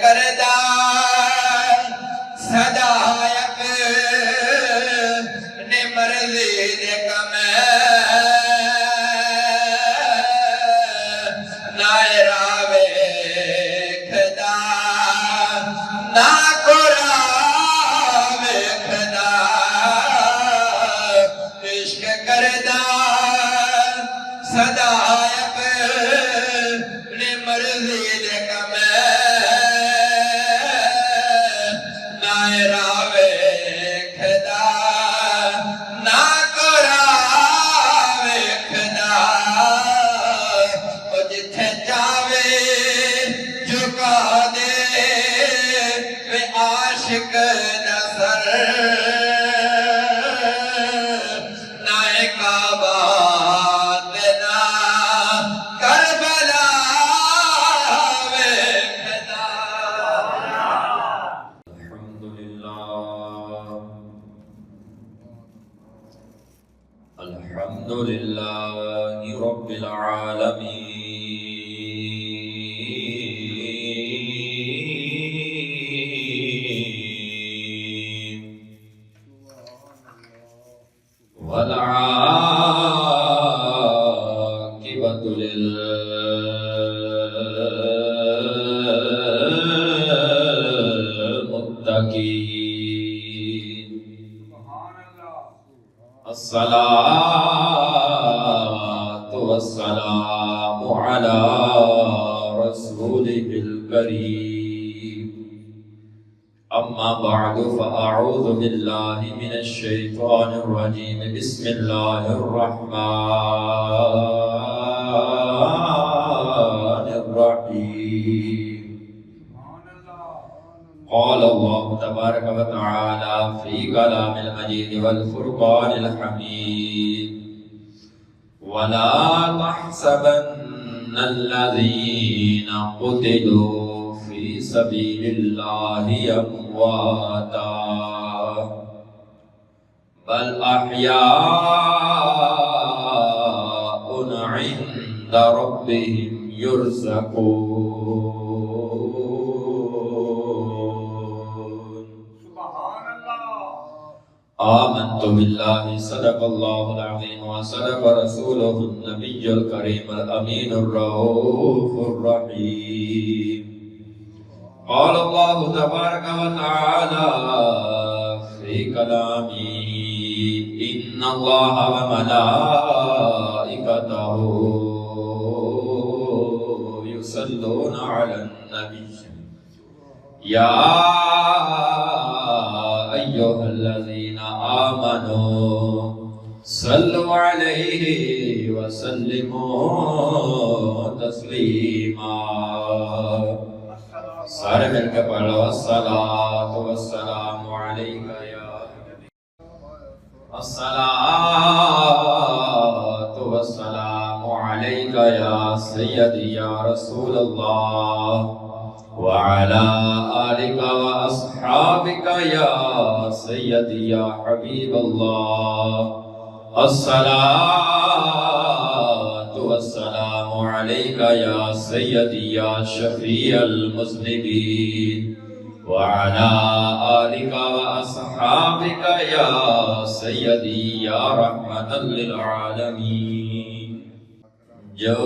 کردہ صدایق نے مرضی دے کم نائرہ ویکھدا نا کورا ویکھدا عشق کردہ صدایق نے مرضی دے کم نائرہ ویکھدا نا کورا ویکھدا او جتھے جاوے جھکا دے وے عاشق دا سر نہ کعبہ تے نہ کربلا ویکھدا الحمد لله رب العالمين والعاقبة للمتقين الصلاة والسلام على رسوله الكريم أما بعد فأعوذ بالله من الشيطان الرجيم بسم الله الرحمن الرحيم قال الله تبارك وتعالى في كلام المجيد والفرقان الحميد ولا تحسبن الذين قتلوا في سبيل الله أمواتا بل أحياء عند ربهم يرزقون آمنت بالله صدق الله العظيم وصدق رسوله النبي الكريم الأمين الرؤوف الرحيم قال الله تبارك وتعالى في كلامه إن الله وملائكته يصلون على النبي يا أيها الذين آمنوا صلوا عليه وسلموا تسليما سارے مل کے پڑھ لو الصلاة والسلام عليك يا الصلاة والسلام عليك يا سيدي يا رسول الله وعلى آلك وأصحابك يا سيدي يا حبيب الله الصلاة والسلام عليك يا سيدي يا شفيع المذنبين وعلى آلك وأصحابك يا سيدي يا رحمة للعالمين جو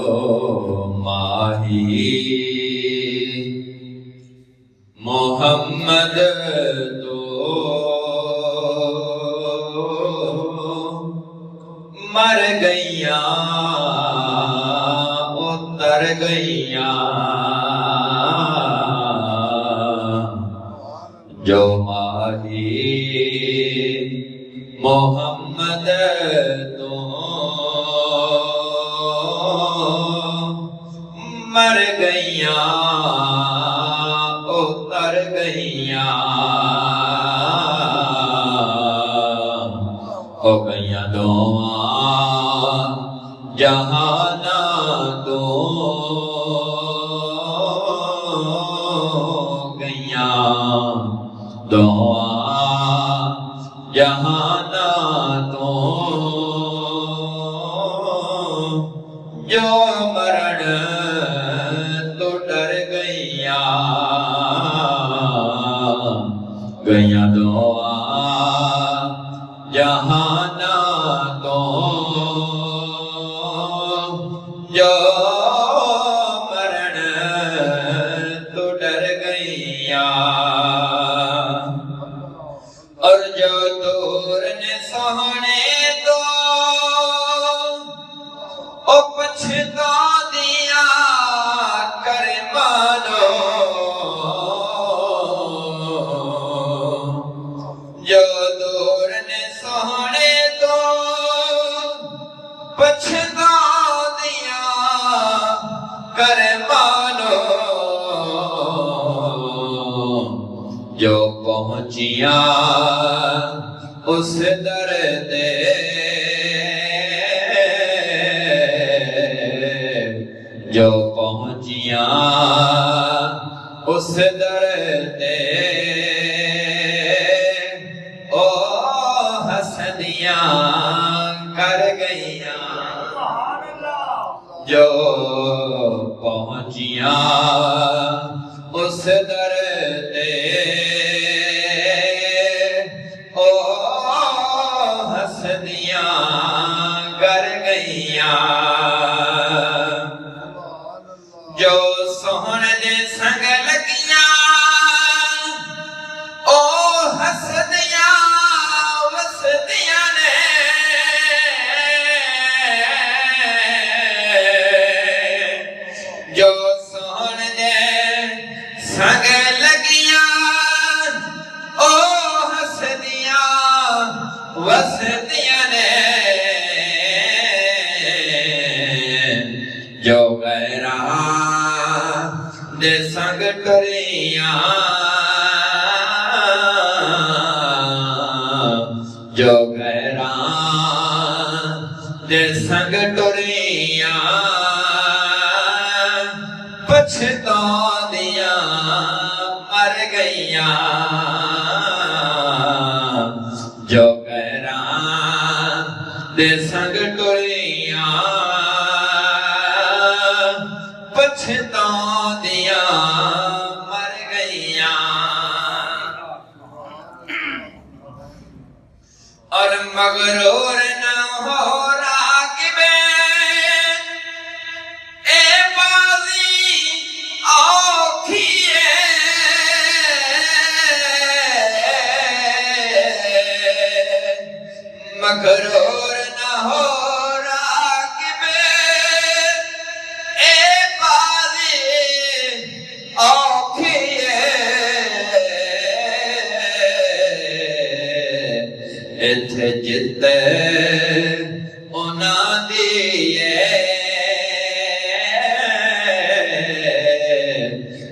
ماہی محمد تو مر گئیاں اتر گئیاں جو ماہی محمد تو مر گئیاں اتر گئیاں ہو گئیاں دعاں جہانا تو گئیاں دعاں جہانا تو جو مرن تو ڈر گئیاں گئیاں دعا جہانا تو جو مرن تو ڈر گئیاں اور جو دور نے سہنے تو او پچھتا دیا کر مانو جو دور نے سہنے تو پچھتا دیا کر مانو جو پہنچیاں اس در دے جو پہنچیاں اس در دے او حسدیاں کر گئیاں جو پہنچیاں اس در دے او حسدیاں کر گئیاں جو سہن دے سنگ لگیاں او حسدیاں وسدیاں نے جو سہن دے سنگ لگیاں او حسدیاں وسدیاں نے جو غیراں دے سنگ ٹریاں جو غیراں دے سنگ ٹریاں پچھتا دیا مر گئیاں جو غیراں دے سنگ ٹریاں پچھتا دیا مر گئیاں اور مغرور نہ ہو راکبے اے بازی آکھی مغرور نہ ہو راکبے اے بازی آکھی اتھے جتے انہاں دیئے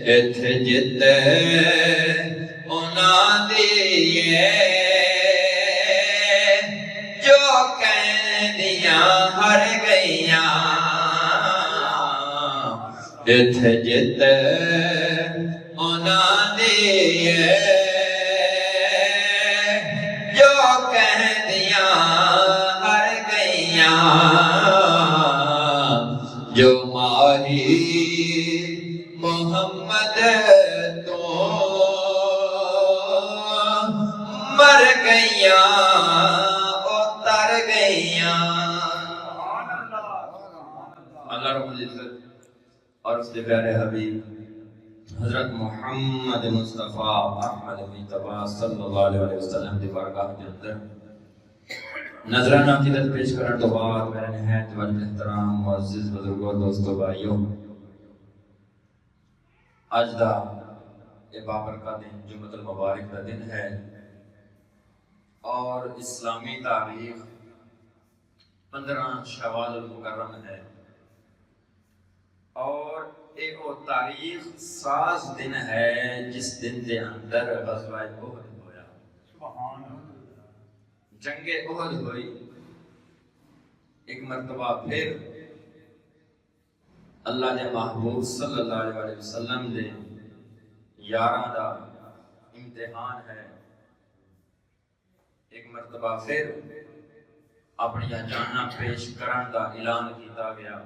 اتھے جتے انہاں دیئے جو کہندیاں ہر گئیاں اتھے جتے انہاں دیئے جو کہندیاں ہر گئیاں جو ماری محمد تو مر گئیاں او تر گئیاں اللہ رب العزت اور اس کے پیارے حبیب حضرت محمد مصطفیٰ احمد مصطفیٰ صلی اللہ علیہ وسلم دی بارگاہ کے اندر نظرانہ عقیدت پیش کرنے تو بعد میرے نہایت واجب احترام معزز بزرگوں دوستوں بھائیوں آج دا یہ بابرکہ دن جمعۃ المبارک کا دن ہے اور اسلامی تاریخ 15 شوال المکرم ہے اور ایک وہ تاریخ ساز دن ہے جس دن دے اندر غزوہ احد ہویا جنگ احد ہوئی ایک مرتبہ پھر اللہ دے محبوب صلی اللہ علیہ وسلم دے یاراں دا امتحان ہے ایک مرتبہ پھر اپنی جاناں پیش کرن دا اعلان کیتا گیا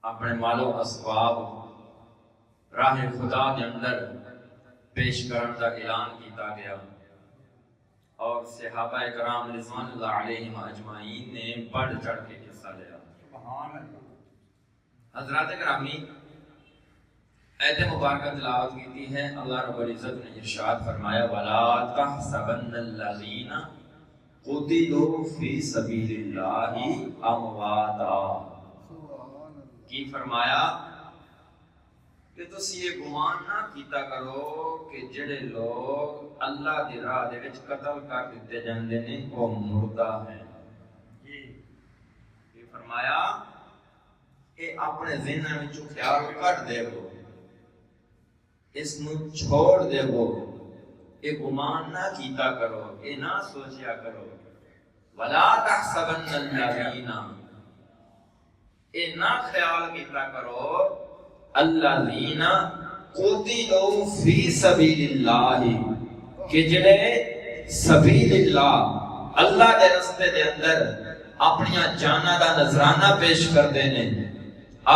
اپنے مال و اسباب راہ خدا دے اندر پیش کرن دا اعلان کیتا گیا اور صحابہ کرام رضوان اللہ علیہم اجمعین نے بڑھ چڑھ کے حصہ لیا. حضرات گرامی، ایت مبارکہ تلاوت کی ہے. اللہ رب العزت نے ارشاد فرمایا وَلَا تَحْسَبَنَّ الَّذِينَ قُتِلُوا فِي سَبِيلِ اللَّهِ أَمْوَاتًا. کی فرمایا کہ تسی یہ گمان نہ کیتا کرو کہ جڑے لوگ اللہ دی راہ دے وچ قتل کر دتے جاندے نے وہ مردہ ہیں. یہ فرمایا کہ اپنے ذہن وچ خیال کٹ دے وہ، اس نو چھوڑ دے وہ، یہ گمان نہ کیتا کرو، یہ نہ سوچیا کرو. وَلَا تَحْسَبَنَّ الَّذِينَ، یہ نہ خیال کیتا کرو الَّذِينَ قُتِلُوا فِي سَبِيلِ اللَّهِ، کہ جڑے سبیل اللہ، اللہ دے راستے دے اندر اپنیاں جاناں دا نذرانہ پیش کردے نے،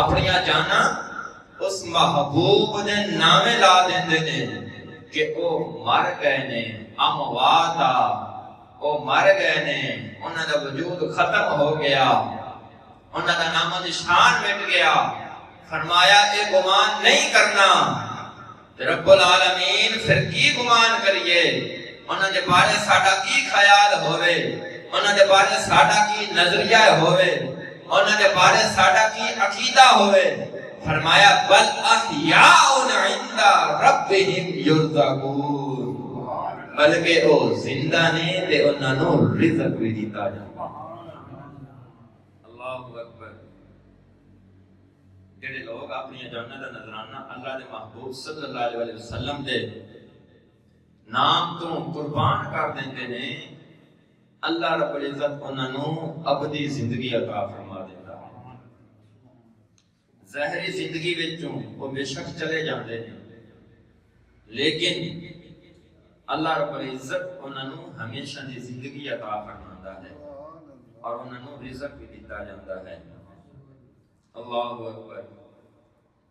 اپنیاں جاناں اس محبوب نے نامے لا دیندے نے کہ او مر گئے نے، امواتا، او مر گئے نے، انہاں دا وجود ختم ہو گیا، انہاں دا نام و نشان مٹ گیا. فرمایا اے گمان نہیں کرنا. رب العالمین پھر کی گمان کریے؟ انہاں دے بارے ساڈا کی خیال ہوئے؟ انہاں دے بارے ساڈا کی نظریہ ہوئے؟ انہاں دے بارے ساڈا کی عقیدہ ہوئے؟ فرمایا بل احیاء عند ربہم یرزقون، بلکہ او زندہ نے تے انہاں نو رزق بھی دیتا جاندا. اللہ اکبر. جڑے لوگ اپنی جاناں دا نذرانہ اللہ دے محبوب صلی اللہ علیہ وسلم دے نام تو قربان کر دیندے نے، اللہ رب العزت انہاں نو ابدی زندگی عطا فرما دیندا. ظاہری زندگی وچوں وہ بے شک چلے جاندے نے، لیکن اللہ رب العزت انہاں نو ہمیشہ دی زندگی عطا فرماندا ہے اور انہاں نو رزق بھی دیتا جاندا ہے. اللہ اکبر.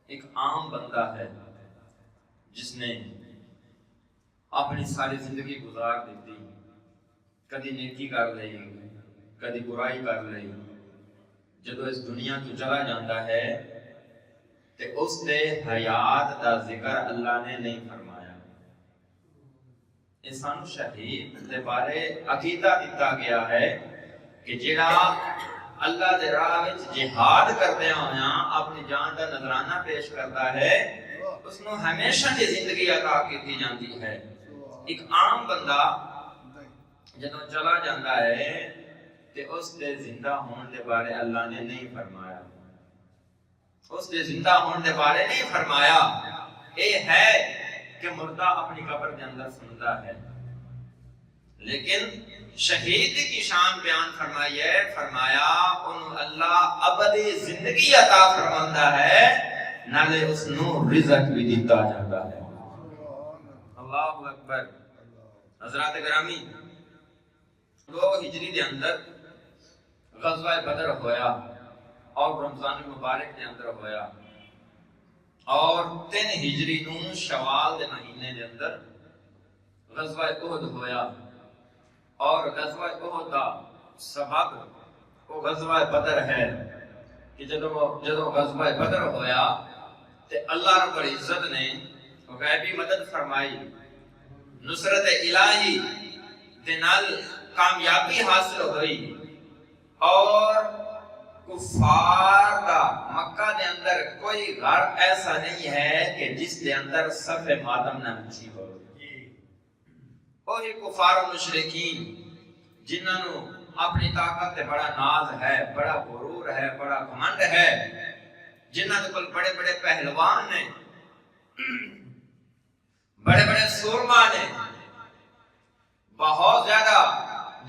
ایک عام بندہ ہے جس نے اپنی ساری زندگی گزار دیتی، کدی نیکی کر لئی، کدی برائی کر لئی. جدو اس دنیا تو چلا جاتا ہے تے اس دے حیات دا ذکر اللہ نے نہیں فرمایا. انسان شہید دے بارے عقیدہ دیتا گیا ہے کہ جڑا اللہ دے راہ وچ جہاد کردے ہویاں اپنی جان دا نذرانہ پیش کرتا ہے، اس نو ہمیشہ دی زندگی عطا کی جاندی ہے. ایک عام بندہ جدوں چلا جاتا ہے تے اس دے زندہ ہون دے بارے اللہ نے نہیں فرمایا. اس دے زندہ ہون دے بارے نہیں فرمایا. اے ہے کہ مردہ اپنی قبر دے اندر سنتا ہے، لیکن شہید کی شان بیان فرمائی ہے. فرمایا ان اللہ ابدی زندگی عطا فرماندا ہے، نالے اس نو رزق بھی دیتا جاتا ہے. اللہ اکبر. حضرات گرامی، 2 ہجری دے اندر غزوہ بدر ہویا اور رمضان المبارک دے اندر ہویا، اور 3 ہجری نو شوال دے مہینے دے اندر غزوہ احد ہویا. اور غزوہ احد دا سبب وہ غزوہ بدر ہے کہ جدو غزوہ بدر ہویا تے اللہ رب العزت نے غیبی مدد فرمائی، نصرت الہی دے نال کامیابی حاصل ہوئی، اور کفار دا مکہ دے اندر کوئی گھر ایسا نہیں ہے کہ جس دے اندر صف ماتم نہ مچی ہو. وہی کفار و مشرکین جنہاں نو اپنی طاقت تے بڑا ناز ہے، بڑا غرور ہے، بڑا گھمنڈ ہے، جنہاں دے کول بڑے بڑے پہلوان نے، بڑے بڑے سورما نے، بہت زیادہ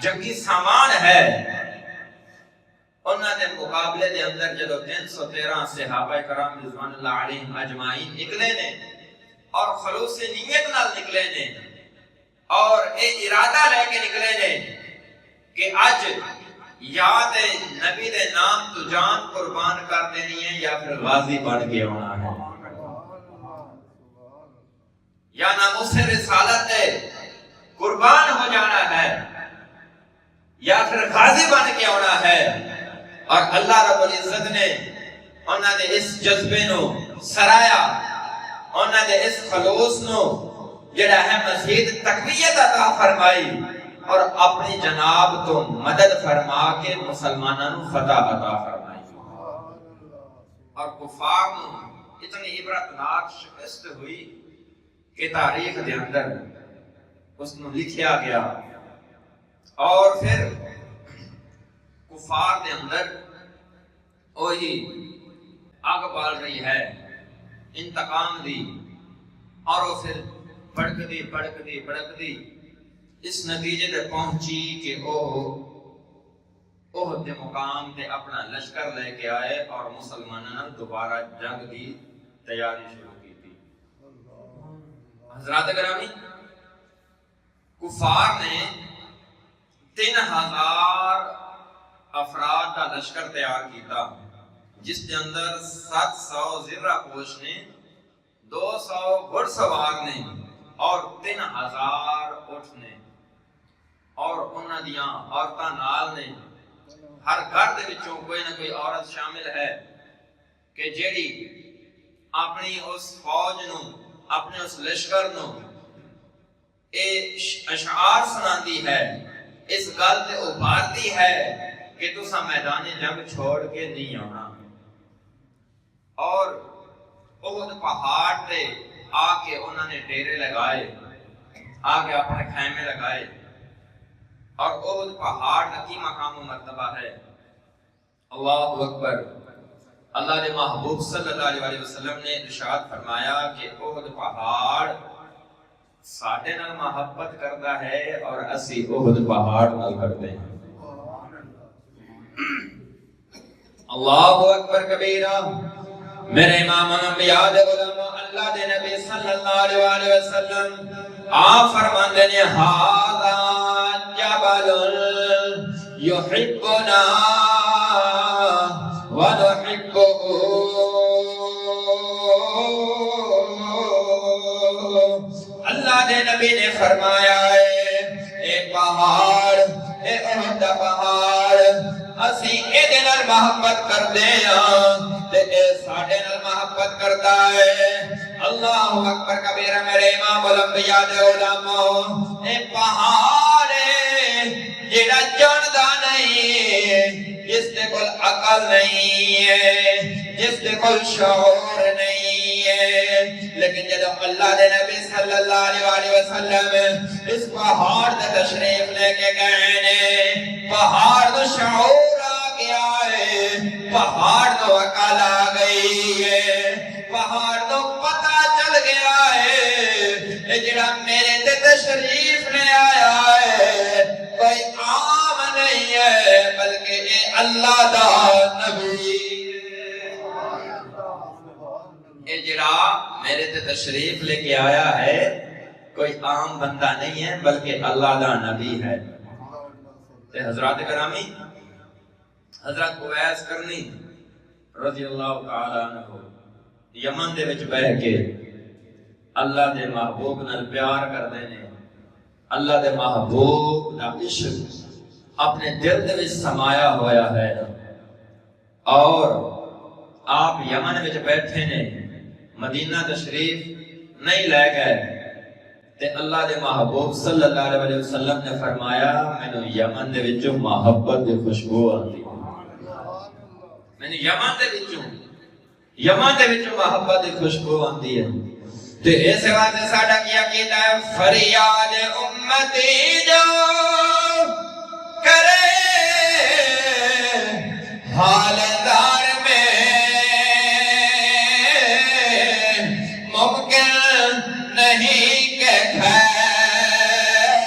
جنگی سامان ہے، انہاں دے مقابلے دے اندر جدو 313 صحابہ کرام رضوان اللہ علیہم اجمعین نکلے نے اور خلوص نیت نال نکلے نے اور اے ارادہ لے کے نکلے نے کہ آج یا تے نبی دے نام تو جان قربان کر دینی ہے یا پھر غازی بن کے آنا ہے، یا ناموس رسالت قربان ہو جانا ہے یا پھر غازی بن کے آنا ہے. اور اللہ رب العزت نے انہاں دے اس جذبے نو سرایا, انہاں دے اس خلوص نو جڑا ہے مزید تقویت عطا فرمائی اور اپنی جناب تو مدد فرما کے مسلمانوں نو فتح عطا فرمائی. اور کفار نو اتنی عبرتناک شکست ہوئی کہ تاریخ دے اندر اس نو لکھیا گیا. اور پھر کفار دے اندر وہی آگ بال رہی ہے انتقام دی, اور وہ پھر بڑکدی اس نتیجے تے پہنچی کہ وہ دے مقام تے اپنا لشکر لے کے آئے اور مسلمانوں نے دوبارہ جنگ دی تیاری شروع کی تھی. حضرات گرامی, کفار نے 3000 افراد کا لشکر تیار کیتا, جس کے اندر 700 زرہ پوش نے, 200 گھڑ سوار نے اور 3000 اٹھ نے, اور انہاں دیاں عورتاں نال نے. ہر گھر دے وچوں کوئی نہ کوئی عورت شامل ہے کہ جیڑی اپنی اس فوج نو, اپنے اس لشکر نو اے اشعار سناندی ہے, اس گل تے ابھارتی ہے کہ تساں میدان جنگ چھوڑ کے نہیں آنا. اور احد پہاڑ تے آ کے انہوں نے ڈیرے لگائے, آ کے اپنے خیمے لگائے. اور احد پہاڑ کا کی مقام و مرتبہ ہے؟ اللہ اکبر. اللہ کے محبوب صلی اللہ علیہ وسلم نے ارشاد فرمایا کہ احد پہاڑ ساڈے نال محبت کرتا ہے اور اسی احد پہاڑ نال کرتے ہیں. اللہ اکبر کبیرہ. میرے امام انبیاء دے علماء اللہ دے نبی صلی اللہ علیہ وسلم آپ فرماندے نے ھذا جبل یحبنا ونحبہ. اللہ دے نبی نے فرمایا اے پہاڑ, اے احد پہاڑ, اسی اے دے نال محبت کردے ہاں تے اے ساڈے نال محبت کردا ہے. اللہ اکبر کبیرہ. میرے امام الانبیاء دے علماء, اے پہاڑ جیڑا جاندا نہیں, جس دے کول عقل نہیں ہے, جس دے کول شعور نہیں ہے, لیکن جب اللہ دے نبی صلی اللہ علیہ وسلم اس پہاڑ تے تشریف لے کے گئے نے, پہاڑ تو شعور آ گیا ہے, پہاڑ تو عقل آ گئی ہے, پہاڑ تو پتہ چل گیا ہے اے جڑا میرے تے تشریف لے آیا ہے کوئی عام نہیں ہے بلکہ اے اللہ دا نبی. اے جڑا میرے تے تشریف لے کے آیا ہے کوئی عام بندہ نہیں ہے بلکہ اللہ دا نبی ہے. تے حضرات کرامی, حضرت اویس کرنی رضی اللہ تعالی عنہ یمن دے وچ بیٹھ کے اللہ دے محبوب نال پیار کردے نے, اللہ دے محبوب دا عشق اپنے دل دے وچ سمایا ہویا ہے. اور آپ یمن وچ بیٹھے نے, مدینہ تشریف نہیں لے گئے, تے اللہ دے محبوب صلی اللہ علیہ وسلم نے فرمایا مینوں یمن دے وچوں محبت دی خوشبو آندی ہے, مینوں یمن دے وچوں محبت دی خوشبو آندی ہے. تے اس واسطے ساڈا کی عقیدہ ہے فریاد امتی جو کرے حالدار میں ممکن نہیں کہ خیر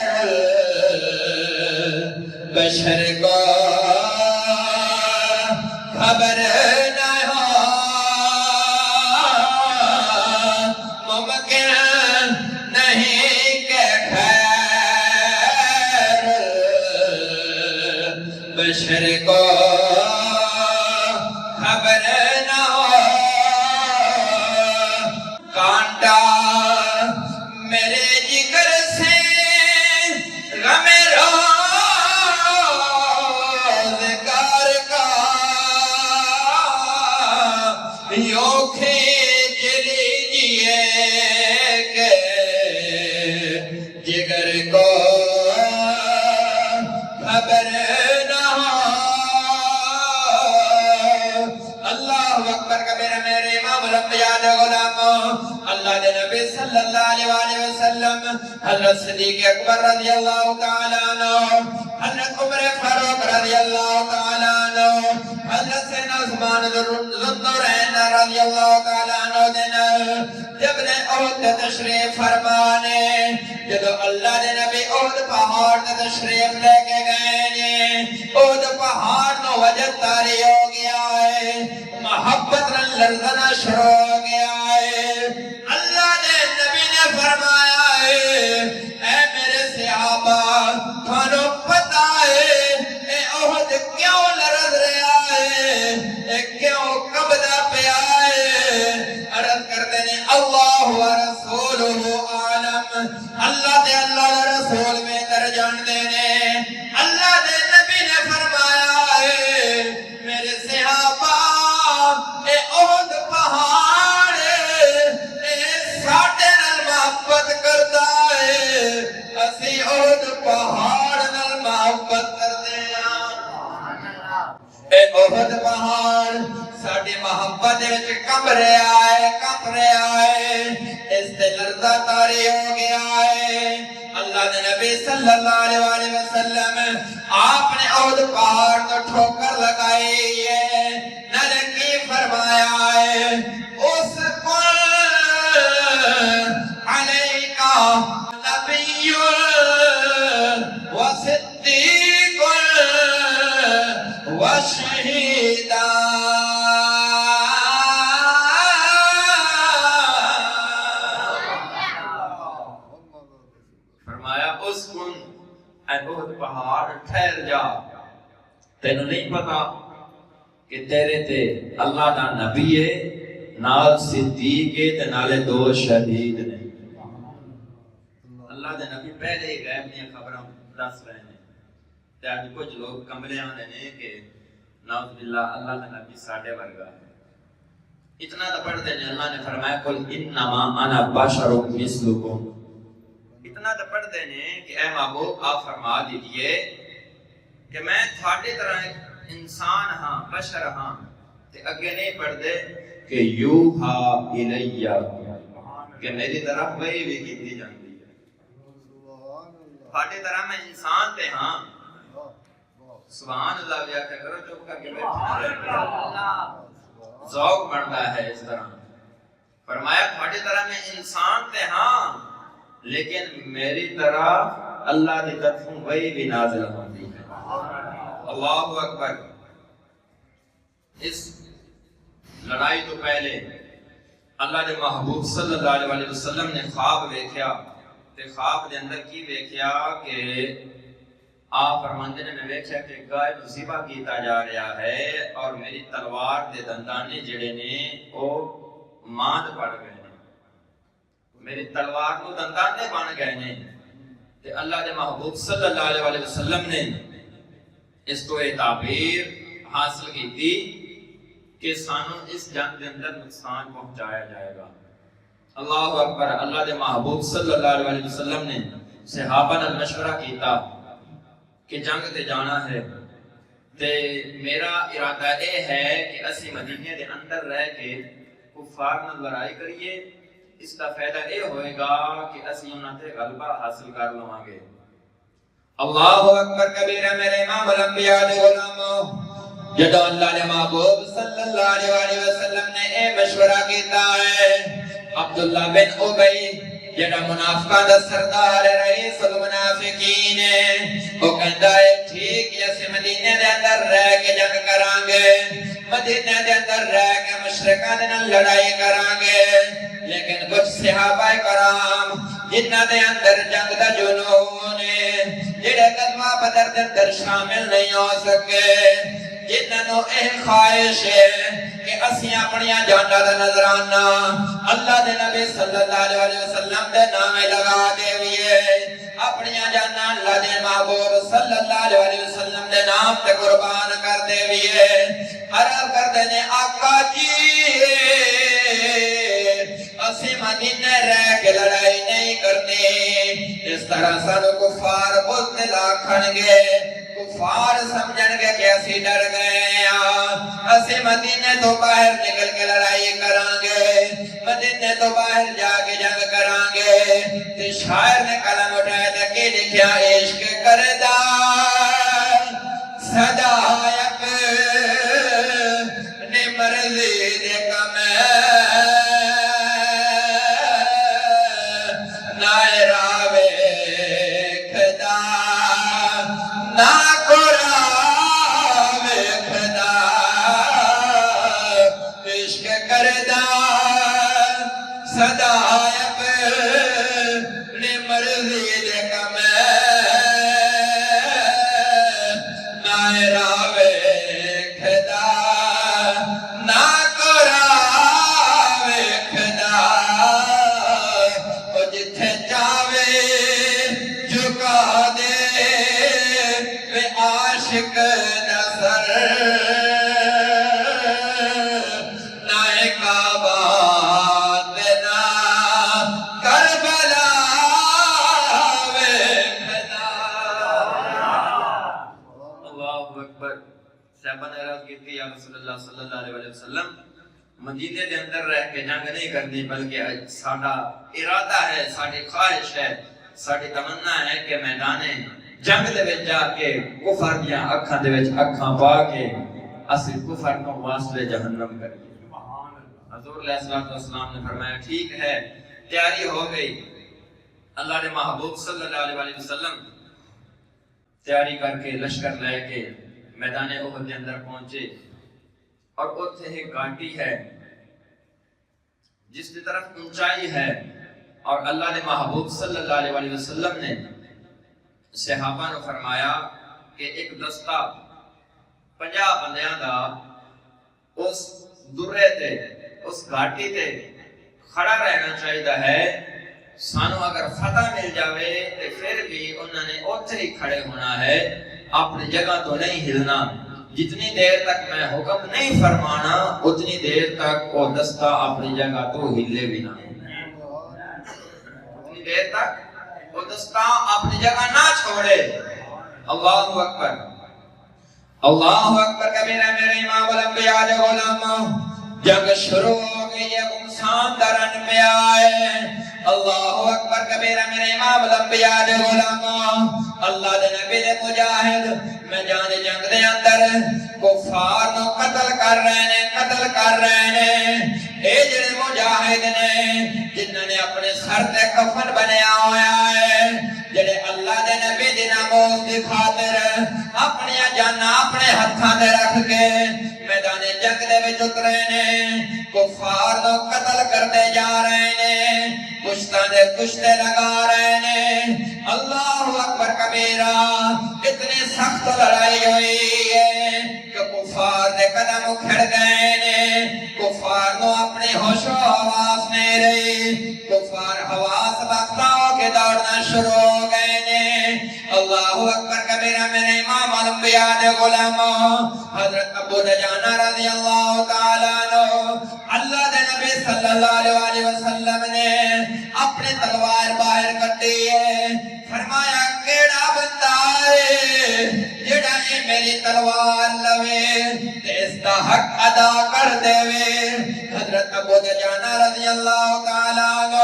بشر کو خبر نہ ہو, ممکن نہیں کہ خیر بشر کو خبر نہ ہو. کانٹا الانبیاء دے غلاموں اللہ دے نبی صلی اللہ علیہ وسلم حضرت صدیق اکبر رضی اللہ تعالیٰ عنہ حضرت عمر فاروق رضی اللہ تعالیٰ عنہ حضرت سیدنا عثمان ذوالنورین رضی اللہ تعالیٰ عنہ دن جبل احد تشریف فرمانے جدو اللہ دے نبی احد پہاڑ تشریف لے کے گئے نے احد پہاڑ نو وجد تاری ہو گیا ہے محبت لرزنا شروع ہو گیا ہے اللہ دے نبی نے فرمایا ہے اے میرے صحابہ تھانو پتہ ہے اے احد کیوں لرز رہا ہے اے کیوں قبضہ پہ آئے عرض کرتے ہیں اللہ و رسولہ عالم اللہ دے اللہ رسول میں در جان دینے اللہ دے نبی نے فرمایا ہے میرے صحابہ اے احد پہاڑ اے ساڑھے نال محبت کرتا ہے اسی احد پہاڑ نال محبت کرتے ہیں اے احد پہاڑ ساڑھی محبت وچ کم رہا ہے اس تے لرزہ تاری ہو گیا ہے اللہ دے نبی صلی اللہ علیہ وسلم آپ نے احد پہاڑ تو ٹھوکر لگائی ہے نلکی فرمایا ہے اس کل علیکہ نبی و صدیق و شہیدہ فرمایا اس کن اے احد پہاڑ ٹھہر جا تینوں نہیں پتا کہ تیرے تے اللہ دا نبی ہے نال صدیق ہے تے نالے دو شہید نے اللہ دے نبی پہلے ہی غیب دیا خبراں دس رہے ہیں تے اج کچھ لوگ کملے آنے نے کہ نعوذ باللہ اللہ دا نبی ساڈے ورگا ہے اتنا تو پڑھ دے اللہ نے فرمایا قل انما انا بشر مثلکم اتنا تو پڑھ دے کہ اے محبوب آپ فرما دیجئے کہ میں تھاڑے طرح ایک انسان ہاں بشر ہاں تے اگے نہیں پڑھ دے کہ یوحا الیہ کہ میری طرف وہی بھی کیتی جاندی ہے تھاڑے طرح میں انسان تے ہاں سبحان اللہ بیا کہ کرو چپ کر کے بیٹھے ذوق بڑھتا ہے اس طرح فرمایا تھاڑے طرح میں انسان تے ہاں لیکن میری طرح اللہ کی طرفوں وہی بھی نازل ہوتی ہے اللہ اکبر اس لڑائی تو پہلے اللہ کے محبوب صلی اللہ علیہ وسلم نے خواب ویکھیا تے خواب دے اندر کی ویکھیا کہ آپ فرماندے نے میں ویکھیا کہ گائے نو ذبح کیتا جا رہا ہے اور میری تلوار دے دندانے جڑے نے او ماند پڑ گئے میری تلوار کو دندانے بن گئے نے تے اللہ دے محبوب صلی اللہ علیہ وسلم نے اس کو ایک تعبیر حاصل کی تھی کہ سانو اس جنگ دے اندر نقصان پہنچایا جائے گا اللہ اکبر اللہ دے محبوب صلی اللہ علیہ وسلم نے صحابہ نے مشورہ کیتا کہ جنگ تے جانا ہے تے میرا ارادہ اے ہے کہ اسی مدینے دے اندر رہ کے کفار نال لڑائی کریے اس کا فائدہ اے ہوئے گا کہ اسی انہاں تے غلبہ حاصل کر لواں گے اللہ اکبر کبیرہ میرے امام الانبیاء دے غلاموں جدو اللہ نے محبوب صلی اللہ علیہ وسلم نے اے مشورہ کیتا ہے عبداللہ بن ابی جڑا منافقاں دا سردار رئیس المنافقین او کہندا ہے ٹھیک ہے اسی مدینے دے اندر رہ کے جنگ کران گے مدینے دے اندر رہ کے مشرکاں دے نال لڑائی کران گے لیکن کچھ صحابہ کرام جنہاں دے اندر جنگ دا جنون ہے جڑے غزوہ بدر دے اندر شامل نہیں ہو سکے جنہاں نو اے خواہش ہے کہ اسی اپنی جاناں دا نظرانہ اللہ دے نبی صلی اللہ علیہ وسلم دے نام لگا دیویے اپنی جاناں اللہ دے محبوب صلی اللہ علیہ وسلم دے نام تے قربان کر دیویے عرض کر دینے آقا جی اسی مدینے رہ کے لڑائی نہیں کرنی اس طرح سانو کفار بزدل آکھن گے کفار سمجھن گے کہ اسی ڈر گئے اسی مدینے تو باہر نکل کے لڑائی کران گے، مدینے تو باہر جا کے جنگ کران گے۔ تے شاعر نے قلم اٹھایا تے کہ لکھیا عشق کردا صدایق نے مرضی دے کم نائے راوے کھدا نا قرآن کھدا عشق کردا صدایق نے مرضی دے کم نائے راوے کھدا نا قرآن کھدا او جتھے جاوے جھکا دے وے عاشق نظر نائے کعبہ دینا کربلا ویکھدا۔ اللہ اکبر۔ صحابہ نے عرض کی تھی یا رسول اللہ صلی اللہ علیہ وسلم مدینے دے اندر رہ کے جنگ نہیں کرنی بلکہ ساڈا ارادہ ہے، ساڈی خواہش ہے، ساڈی تمنا ہے کہ میدان جنگ دے وچ جا کے کفر دیاں اکھاں دے وچ اکھاں پا کے اسی کفر کو واسطے جہنم کریے۔ حضور علیہ الصلوۃ والسلام نے فرمایا ٹھیک ہے، تیاری ہو گئی۔ اللہ کے محبوب صلی اللہ علیہ وسلم تیاری کر کے لشکر لے کے میدان احد کے اندر پہنچے اور اوتھے ایک گھاٹی ہے جس کی طرف اونچائی ہے، اور اللہ نے محبوب صلی اللہ علیہ وسلم نے صحابہ نے فرمایا کہ ایک دستہ 50 بندیاں دا اس درے تے اس گھاٹی تے کھڑا رہنا چاہیے ہے۔ سانو اگر فتح مل جاوے تے پھر بھی انہوں نے اوتھے ہی کھڑے ہونا ہے، اپنی جگہ تو نہیں ہلنا۔ جتنی دیر تک میں حکم نہیں فرمانا اتنی دیر تک وہ دستہ اپنی جگہ تو ہلے بھی نہ، اتنی دیر تک وہ دستہ اپنی جگہ نہ چھوڑے۔ اللہ اکبر، اللہ اکبر کبیرہ میرے امام الانبیاء دے غلام۔ جنگ شروع ہو گئی ہے، گمسان درن پہ آئے۔ اللہ اکبر کبیرہ میرے امام الانبیاء دے غلام۔ اللہ دے نبی دے مجاہد میدان جنگ دے اندر کفار نو قتل کر رہے نے، قتل کر رہے نے۔ اے جڑے مجاہد نے جنہوں نے اپنے سر تے کفن بنیا ہویا ہے، جڑے اللہ دے نبی دی ناموز دی خاطر اپنی جانا اپنے ہتھاں تے رکھ کے میدان جنگ دے وچ اترے نے، کفار نو قتل کرتے جا رہے نے، پشتاں دے پشتے لگا رہے نے۔ اللہ اکبر کبیرہ، اتنی سخت لڑائی ہوئی ہے کہ کفار دے قدم اکھڑ گئے نے، کفار نو اپنی ہوش و حواس نہیں رہی، کفار حواس باختہ ہو کے دوڑنا شروع ہو گئے نے۔ اللہ اکبر کبیرہ میرے امام الانبیاء دے غلاموں، حضرت ابو دجانہ رضی اللہ تعالیٰ عنہ، اللہ دے نبی صلی اللہ علیہ وسلم نے اپنی تلوار باہر کٹی ہے، فرمایا کیڑا بندہ ہے جڑا یہ میری تلوار لوے تے اس دا حق ادا کر دے وے۔ حضرت ابو دجانہ رضی اللہ تعالیٰ عنہ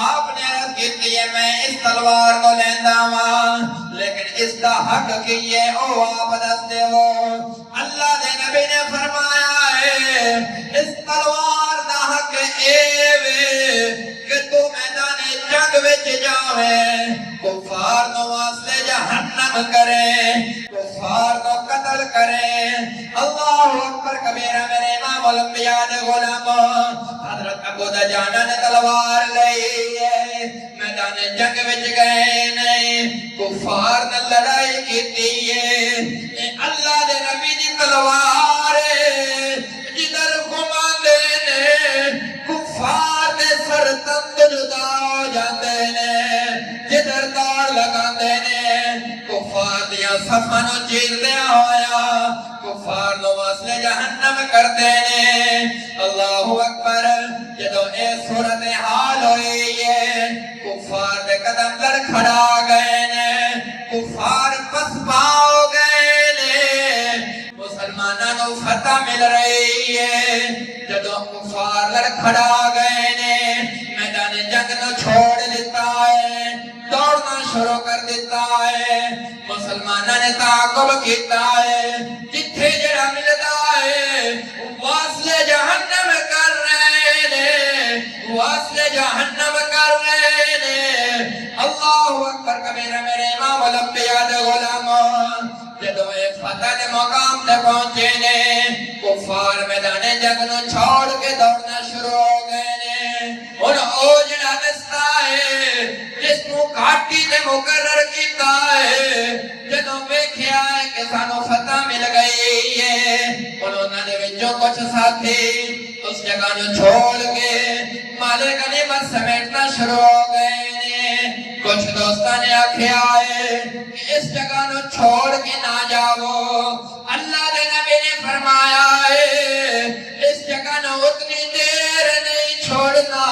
آپ نے عرض کی ہے میں اس تلوار کو لیندا ہاں لیکن اس دا حق کیے او آپ دس دے ہو۔ اللہ دے نبی نے فرمایا ہے اس تلوار دا حق اے وے کہ تو میدان جنگ وچ جاوے، کفار نو واسطے جہنم کرے، کفار نو قتل کرے۔ اللہ اکبر کبیرہ میرے امام الانبیاء دے غلاموں، حضرت ابو دجانہ نے تلوار لئی ہے، میدان جنگ وچ گئے نے، کفار نے لڑائی کیتی ہے۔ اے اللہ دے نبی دی تلوار ہے، جدھر گھماندے نے کفار دے سر تند جدا ہو جاندے نے، جدھر دوڑ لگاندے نے کفار دیاں صفاں نو چیردیاں ہویا کفار نو واسطے جہنم کردے نے۔ اللہ اکبر، جدوں اے صورتحال ہوئی ہے کفار دے قدم لڑکھڑا گئے نے، کفار پسپا ہو گئے نے، مسلماناں نو فتح مل مل رہی ہے جدو کفار لڑکھڑا گئے نے میدان جنگ نو چھوڑ دیتا ہے دوڑنا شروع کر دیتا ہے مسلمانہ نے تعاقب کیتا ہے جتھے جڑا ملتا ہے واصل جہنم کر رہے نے واصل جہنم کر رہے نے اللہ اکبر کبیرہ میرے امام الانبیاء دے غلامان جدو ایک فتح دے مقام تے پہنچے نے کفار میدان جنگ نو چھوڑ کے دوڑنا شروع ہو گئے نے اور او جڑا دستا ہے جس کو کاٹی تے مقرر کیتا ہے جدو ویکھیا ہے کہ سانو فتح مل گئی ہے انہوں نے وچوں کچھ ساتھی اس جگہ نو چھوڑ کے مال غنیمت سمیٹنا شروع ہو گئے نے کچھ دوستاں نے آکھیا ہے کہ اس جگہ نو چھوڑ کے نہ جاؤ اللہ دے نبی نے فرمایا ہے اس جگہ نو اتنی دیر نہیں چھوڑنا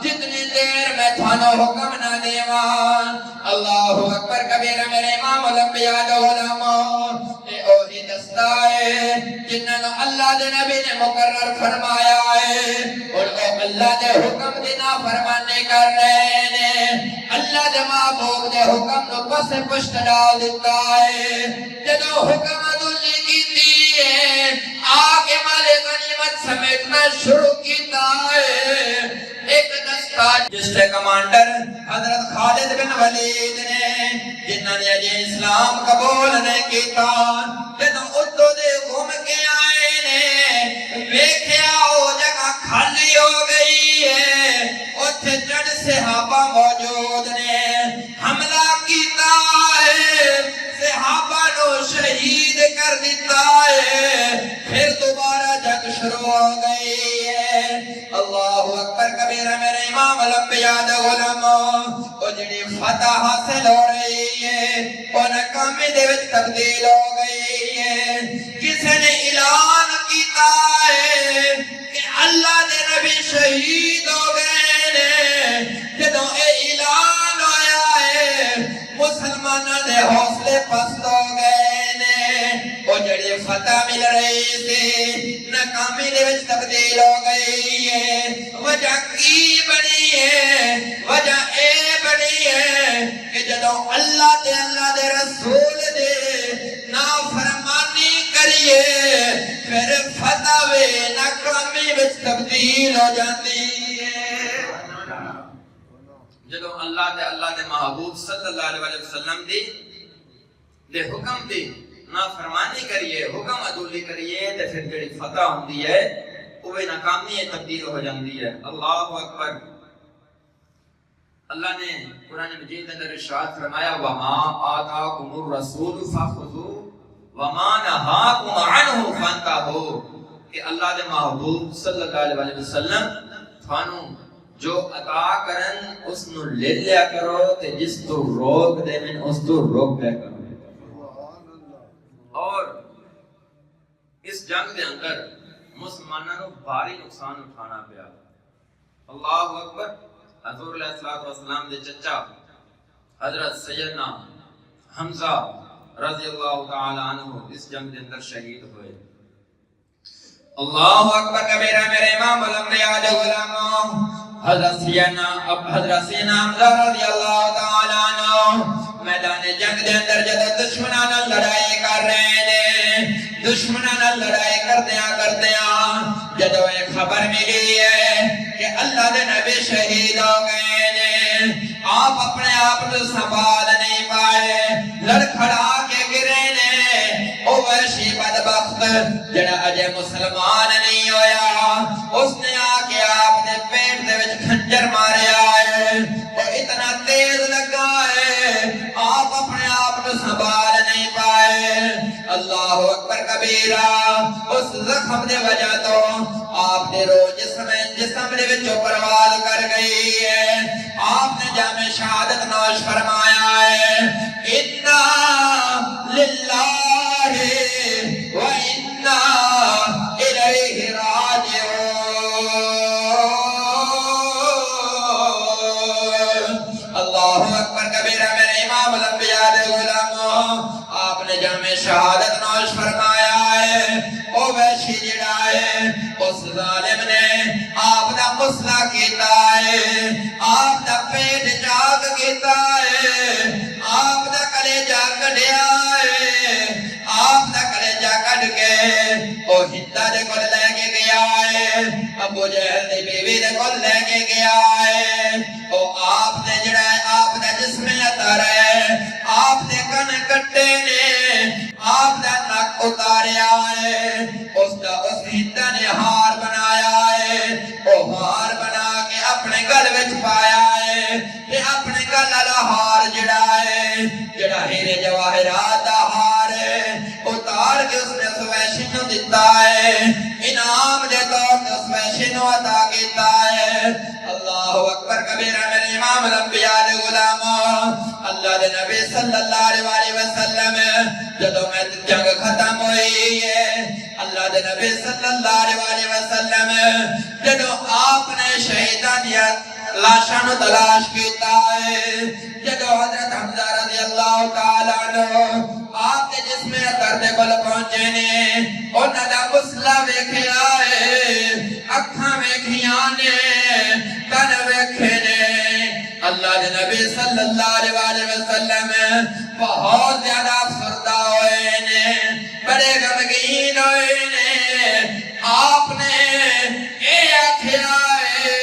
جتنی دیر میں تھانو حکم نہ دیواں اللہ اکبر کبیرہ میرے امام الانبیاء دے علماء اے اوہی دستا ہے جنہاں نو اللہ دے نبی نے مقرر فرمایا ہے اور او اللہ دے حکم دی نافرمانی کر رہے نے اللہ دے محبوب دے حکم نو پس پشت ڈال دیتا ہے جدو حکم عدولی کیتی ہے آگے مال غنیمت سمیٹنا شروع کیتا ہے ایک دستہ جس سے کمانڈر حضرت خالد بن ولید نے جنہاں نے اجے اسلام قبول نہیں کیتا جدو اتو دے گھوم کے آئے نے ویکھیا او جگہ خالی ہو گئی ہے اتھے جڑ صحابہ موجود نے حملہ کیتا ہے صحابہ نو شہید کر دیتا ہے پھر دوبارہ جنگ شروع ہو گئی ہے اللہ اکبر کبیرہ میرے امام الانبیاء دے علماء او جڑی فتح حاصل ہو رہی ہے او ناکامی دے وچ تبدیل ہو گئی ہے کسی نے اعلان کیتا ہے کہ اللہ دے نبی شہید ہو گئے نے جدوں اے اعلان ہویا ہے مسلمانوں دے حوصلے پست ہو گئے نے او جڑی فتح مل رہی تھی ناکامی دے وچ تبدیل ہو گئی ہے وجہ کی بنی ہے وجہ اے بنی ہے کہ جدوں اللہ دے رسول دے نافرمانی کریے پھر فتح وے ناکامی وچ تبدیل ہو جاتی ہے جدوں اللہ دے محبوب صلی اللہ علیہ وسلم دے حکم دی نافرمانی کریے حکم عدولی کریے تے پھر جڑی فتح ہوندی ہے وہ ناکامی تبدیل ہو جاندی ہے اللہ اکبر اللہ نے قرآن مجید اندر ارشاد فرمایا وما آتاکم الرسول فخذوا وما نہاکم عنہ فانتہوا کہ اللہ دے محبوب صلی اللہ علیہ وسلم تھانوں جو عطا کرن اس نو لے لیا کرو تے جس تو روک دے من اس تو روک دے کرو اور اس جنگ دے اندر مسلمانوں کو بھاری نقصان اٹھانا پیا اللہ اکبر حضور علیہ الصلوۃ والسلام دے چچا حضرت سیدنا حمزہ رضی اللہ تعالی عنہ اس جنگ دے اندر شہید ہوئے اللہ اکبر کبیرہ میرے امام الانبیاء دے غلاموں حضرت سیدنا حمزہ رضی اللہ تعالی عنہ میدان جنگ دے اندر جب دشمناں نال لڑائی کر رہے نے دشمناں نال لڑائی کردیاں جدوں ایک خبر ملی ہے کہ اللہ دے نبی شہید ہو گئے نے آپ اپنے آپ کو سنبھال نہیں پائے لڑکھڑا کے گرے نے او وحشی بدبخت جڑا اجے مسلمان نہیں ہویا اس نے آ کے آپ نے پیٹ دے وچ کھنجر ماریا ہے وہ اتنا تیز لگا ہے آپ اپنے آپ کو سنبھال نہیں پائے اللہ اکبر کبیرہ اس زخم دے وجہ تو آپ نے جسم دے وچوں پرواز کر گئی ہے آپ نے جامع شہادت نوش فرمایا ہے انا للہ و انا الیہ راجعون اللہ اکبر کبیرہ میرے امام الانبیاء دے غلاموں آپ نے جامع شہادت نوش فرمایا ہے او وحشی جڑا ہے اس ظالم نے آپ دا مسئلہ کیتا ہے، آپ دا پیٹ جاگ کیتا ہے، آپ دا کلیجہ کڈیا ہے، آپ دا کلیجہ کڈ کے او ہندا دے کول لے کے گیا ہے، ابو جہل دی بیوی دے کول لے کے گیا ہے، او آپ نے جڑا ہے آپ دا جسم اتار ہے، آپ نے کن کٹے نے، آپ دا نک اتاریا ہے، اس ہندا نے ہار بنایا ہے، او ہار بنا کے اپنے گل وچ پایا ہے، تے اپنے گل والا ہار جڑا ہے، جڑا ہیرے جواہرات دا ہار ہے، اتار کے اس نے اس وحشی نو دیتا ہے، انعام دے طور تے اس وحشی نو عطا کیتا ہے۔ اللہ اکبر کبیرہ میرے امام الانبیاء دے غلام اللہ دے نبی صلی اللہ علیہ وسلم جدوں میں جنگ ختم ہوئی ہے، اللہ دے نبی صلی اللہ علیہ وسلم جدوں آپ نے شہیدان دیا لاشاں نو تلاش کیتا ہے، جدوں حضرت حمزہ رضی اللہ تعالیٰ عنہ آپ کے جسم اتر دے کول پہنچے نے، انہاں دا مسئلہ ویکھیا ہے، اکھاں ویکھیاں نے، کن ویکھے نے، اللہ دے نبی صلی اللہ علیہ وسلم بہت زیادہ افسردہ ہوئے نے، بڑے غمگین ہوئے نے، آپ نے اے آکھیا ہے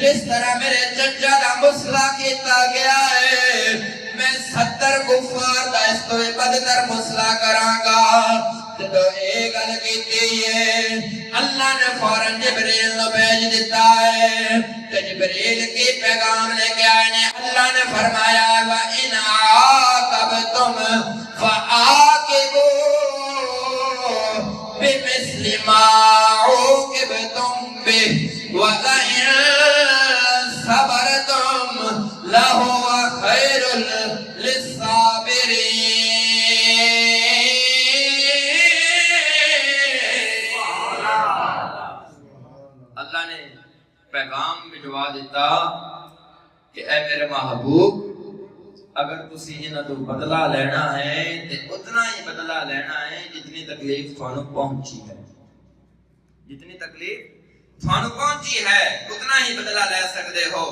جس طرح میرے چچا دا مسئلہ کیتا گیا ہے میں 70 کفار دا اس تو بدتر مسئلہ کراں گا۔ جدو ایک گل کیتی ہے اللہ نے فوراً جبریل نو بھیج دیتا ہے، کہ جبریل کی پیغام لے کے آئے نے، اللہ نے فرمایا وَإِنْ عَاقَبْتُمْ فَعَاقِبُوا بِمِثْلِ مَا عُوقِبْتُمْ بِهِ وَلَئِن صَبَرْتُمْ لَهُوَ خَيْرٌ لِلصَّابِرِينَ۔ اللہ نے پیغام بھجوا دیتا کہ اے میرے محبوب اگر تسی انہاں تو بدلہ لینا ہے تے اتنا ہی بدلہ لینا ہے جتنی تکلیف تھانوں پہنچی ہے، جتنی تکلیف تھانوں پہنچی ہے اتنا ہی بدلہ لے سکتے ہو،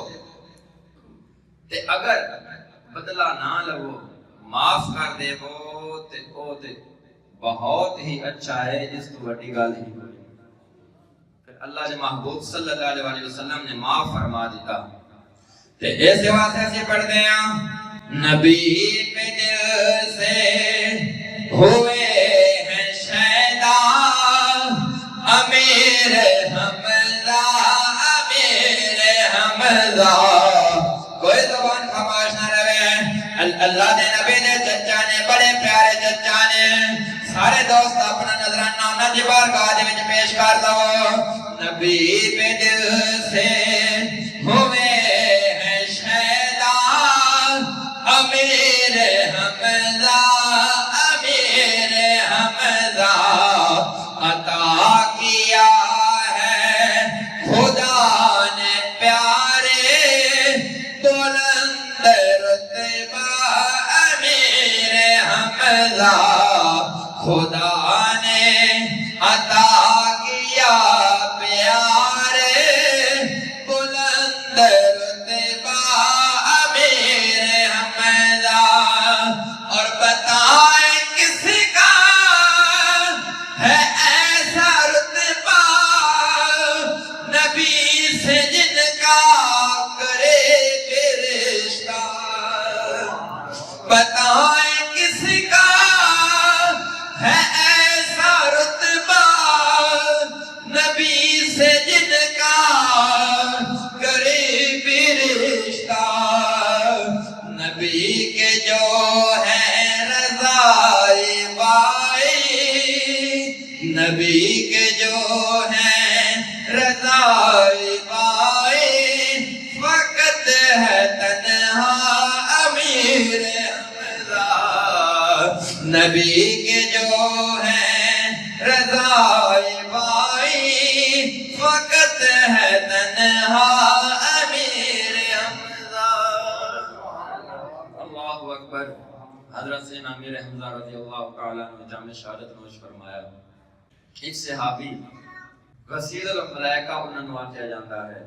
تے اگر بدلہ نہ لو معاف کر دے ہو تے او تے بہت ہی اچھا ہے، جس تو بڑی گل ہی ہوئی۔ اللہ نے محبوب صلی اللہ علیہ وسلم نے معاف فرما دیتا۔ تے اس واسطے سے پڑھتے ہیں نبی پہ دل سے ہوئے ہیں شیدا امیر حمزہ، امیر حمزہ، کوئی زبان خاموش نہ رہے۔ اللہ دے نبی دے چچا نے، بڑے پیارے چچا نے، سارے دوست اپنا نظرانہ انہاں دی بارگاہ دے وچ پیش کر دو۔ نبی پہ دل سے ہوئے ہیں شیدا امیر حمزہ، امیر حمزہ، عطا کیا ہے خدا نے پیارے بلند رتبہ امیر حمزہ، خدا نے عطا کیا پیارے بلند رتبہ امیر حمزہ، اور بتائیں کس کا ہے ایسا رتبہ نبی سے جن کا کرے رشتہ، بتائیں کس کا ہے ایسا رتبہ نبی سے جن کا قریب رشتہ، نبی کے جو ہے رضائے بائی، نبی کے جو ہے رضائے بائی، فقط ہے تنہا امیر حمزہ، نبی کے جو ہے رضائے بائی، فقط ہے تنہا امیر حمزہ۔ اللہ اکبر۔ حضرت سیدنا امیر حمزہ رضی اللہ تعالیٰ عنہ جامع شہادت نوش فرمایا ایک صحابی غسیل الملائکہ انہوں نے آکھیا جاندہ ہے.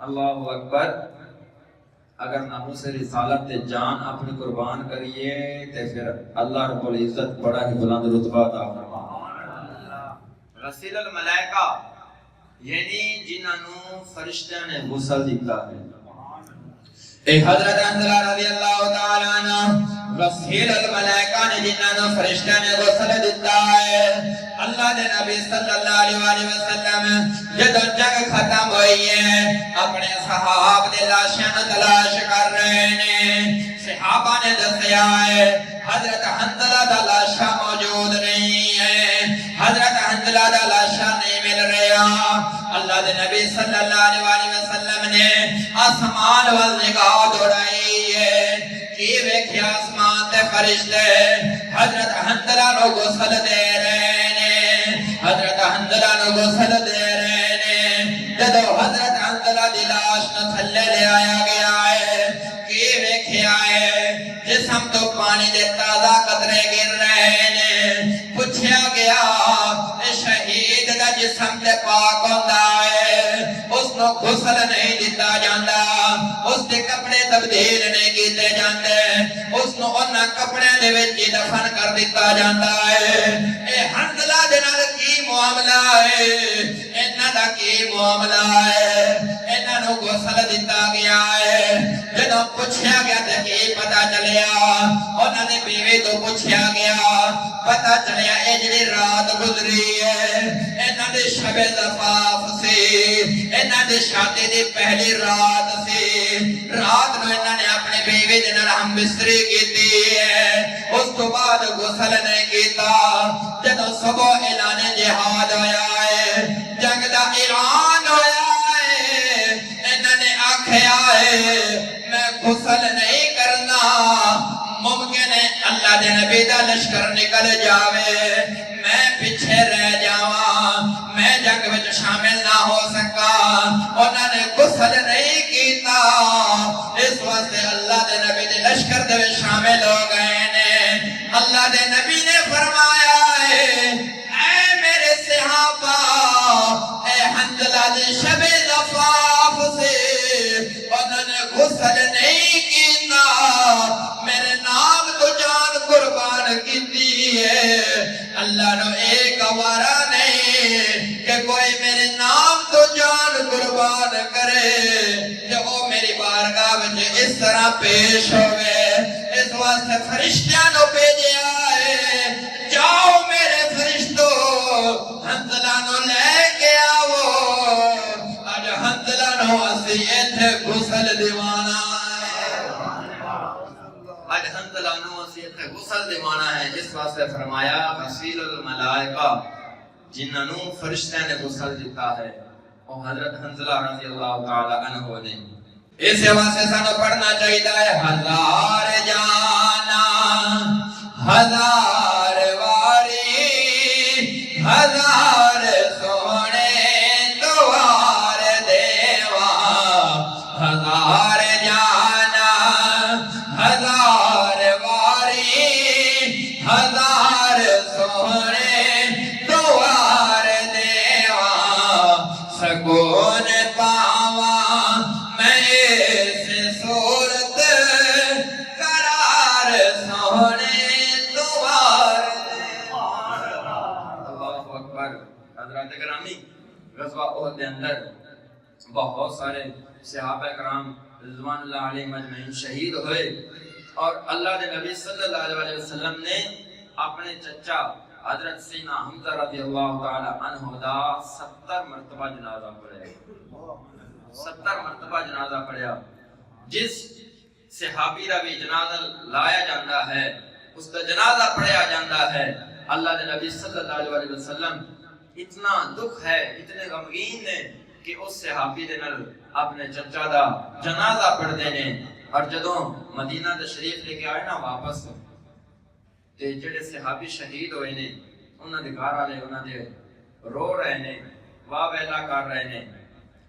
اللہ اکبر. اگر ناموس رسالت تے جان اپنی قربان کریے تے پھر اللہ رب العزت بڑا ہی بلند رتبہ عطا فرمائے. غسیل الملائکہ یعنی جنہاں نو فرشتیاں نے غسل دیتا ہے. اے حضرت حنظلہ رضی اللہ تعالیٰ عنہ غسیل الملائکہ نے جنہاں نو فرشتیاں نے غسل دیتا ہے. اللہ دے نبی صلی اللہ علیہ وسلم جدو جنگ ختم ہوئی ہے اپنے صحاب دے لاشیاں نو تلاش کر رہے ہیں. صحابہ نے دسیا ہے حضرت حنظلہ دا لاشا موجود نہیں ہے, حضرت حنظلہ دا لاشا نہیں مل رہا. اللہ دے نبی صلی اللہ علیہ وسلم نے آسمان وال نگاہ دوڑائی ہے کہ ویکھیا آسمان تے فرشتے حضرت حنظلہ نو غسل دے رہے نے, حضرت حنظلہ نو غسل دے رہے نے. جدو حضرت حنظلہ دی لاش نو تھلے لے آیا گیا ہے کہ ویکھیا ہے جسم تو پانی دے تازہ قطرے گر رہے نے. پوچھیا گیا شہید دا جسم تے پاک ہوندا ہے, اس نو غسل نہیں دیتا جاندا, اس دے کپڑے تبدیل نہیں کیتے جاندے, اس نو انہاں کپڑیاں دے وچ دفن کر دیتا جاندا ہے. اے حنظلہ دے نال کی معاملہ ہے, انہاں دا کی معاملہ ہے؟ انہاں نو غسل دیتا گیا ہے. جدوں پوچھیا گیا تے کی پتہ چلیا, انہاں دی بیوی تو پوچھیا گیا, پتہ چلیا اے جڑی رات گزری ہے انہاں دے شب زفاف سی, انہاں دے شادی دی پہلی رات سی. رات نو انہاں نے اپنے بیوی دے نال ہم بستری کیتی ہے, اس تو بعد غسل نہیں کیتا. جدوں صبح اعلان جہاد ہویا ہے, جنگ دا اعلان ہویا ہے, انہاں نے آکھیا ہے میں غسل نہیں کرنا, ممکن ہے اللہ دے نبی دا لشکر نکل جاوے, میں پیچھے رہ جاواں, میں جنگ وچ شامل نہ ہو سکا. انہاں نے غسل نہیں کیتا, اس واسطے اللہ دے نبی دے لشکر دے وچ شامل ہو گئے نے. اللہ دے نبی نے فرمایا ہے اے میرے صحابہ, اے حنظلہ دے شب زفاف سے انہوں نے غسل نہیں کیتا, میرے نام تو جان قربان کیتی ہے. اللہ نو ایک وارا نہیں کہ کوئی میرے نام تو جان قربان کرے کہ وہ میری بارگاہ وچ اس طرح پیش ہوئے. اس واسطے فرشتیاں نو بھیجیا ہے, جاؤ میرے فرشتو حنظلہ نو لے کے آؤ. اج حنظلہ نو اسی ایتھے غسل دیوانا ہے, اج حنظلہ نو اسی ایتھے غسل دیوانا ہے. اس واسطے فرمایا غسیل الملائکہ جنہاں نو فرشتیاں نے غسل دیتا ہے وہ حضرت حنظلہ رضی اللہ تعالی عنہ نے. اس واسطے سانو پڑھنا چاہیے ہے ہزار جانا ہزار واری ہزار سونے دوار دیوا. ہزار جانا ہزار واری ہزار سونے دوار دیوا. سکون پاواں میں اس صورت قرار سونے دوار دیوا. اللہ اکبر. حضرات گرامی, غزوہ احد کے اندر بہت سارے صحابہ کرام رضوان اللہ علیہ مجمعین شہید ہوئے, اور اللہ کے نبی صلی اللہ علیہ وسلم نے اپنے چچا حضرت سیدنا حمزہ رضی اللہ تعالی عنہ دا 70 مرتبہ جنازہ پڑھا. 70 مرتبہ جنازہ پڑھا. جس صحابی دا بھی جنازہ لایا جاندہ ہے, اس دا جنازہ پڑھا جاندہ ہے, اللہ کے نبی صلی اللہ علیہ وسلم اتنا دکھ ہے, اتنے غمگین نے کہ اس صحابی دے نال اپنے چچا دا جنازہ پڑھ دینے. اور جدوں مدینہ تشریف لے کے آئے نا واپس, تے جڑے صحابی شہید ہوئے نے انہاں دے گھر والے انہاں دے رو رہے نے, واہ ویلا کر رہے نے.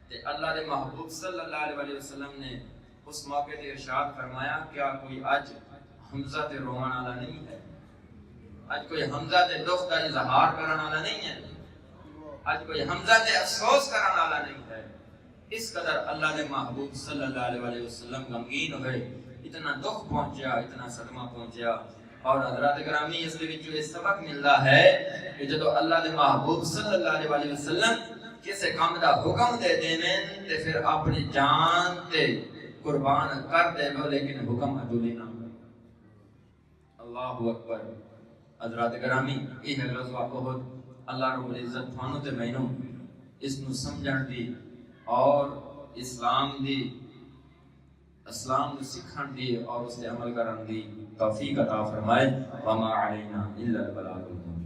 تے اللہ دے محبوب صلی اللہ علیہ وسلم نے اس موقع تے ارشاد فرمایا کیا کوئی اج حمزہ تے روان والا نہیں ہے؟ اج کوئی حمزہ دے دکھ دا اظہار کرن والا نہیں ہے، اج کوئی حمزہ دے افسوس کرن والا نہیں ہے۔ اس قدر اللہ نے محبوب صلی اللہ علیہ وسلم غمگین ہوئے، اتنا دکھ پہنچیا، اتنا صدمہ پہنچیا۔ اور حضرات گرامی اس دے وچ یہ سبق ملدا ہے کہ جدو اللہ دے محبوب صلی اللہ علیہ وسلم کسے کام دا حکم دے دین تے پھر اپنی جان تے قربان کر دے لو، لیکن حکم عدولی نہ کرو۔ اللہ اکبر۔ حضرات گرامی یہ ہے غزوہ احد۔ اللہ رب العزت تھانوں تے مینوں اس نو سمجھن دی اور اسلام نو سکھن دی اور اس تے عمل کرن دی توفیق عطا فرمائے۔ وما علینا الا البلاغ المبین۔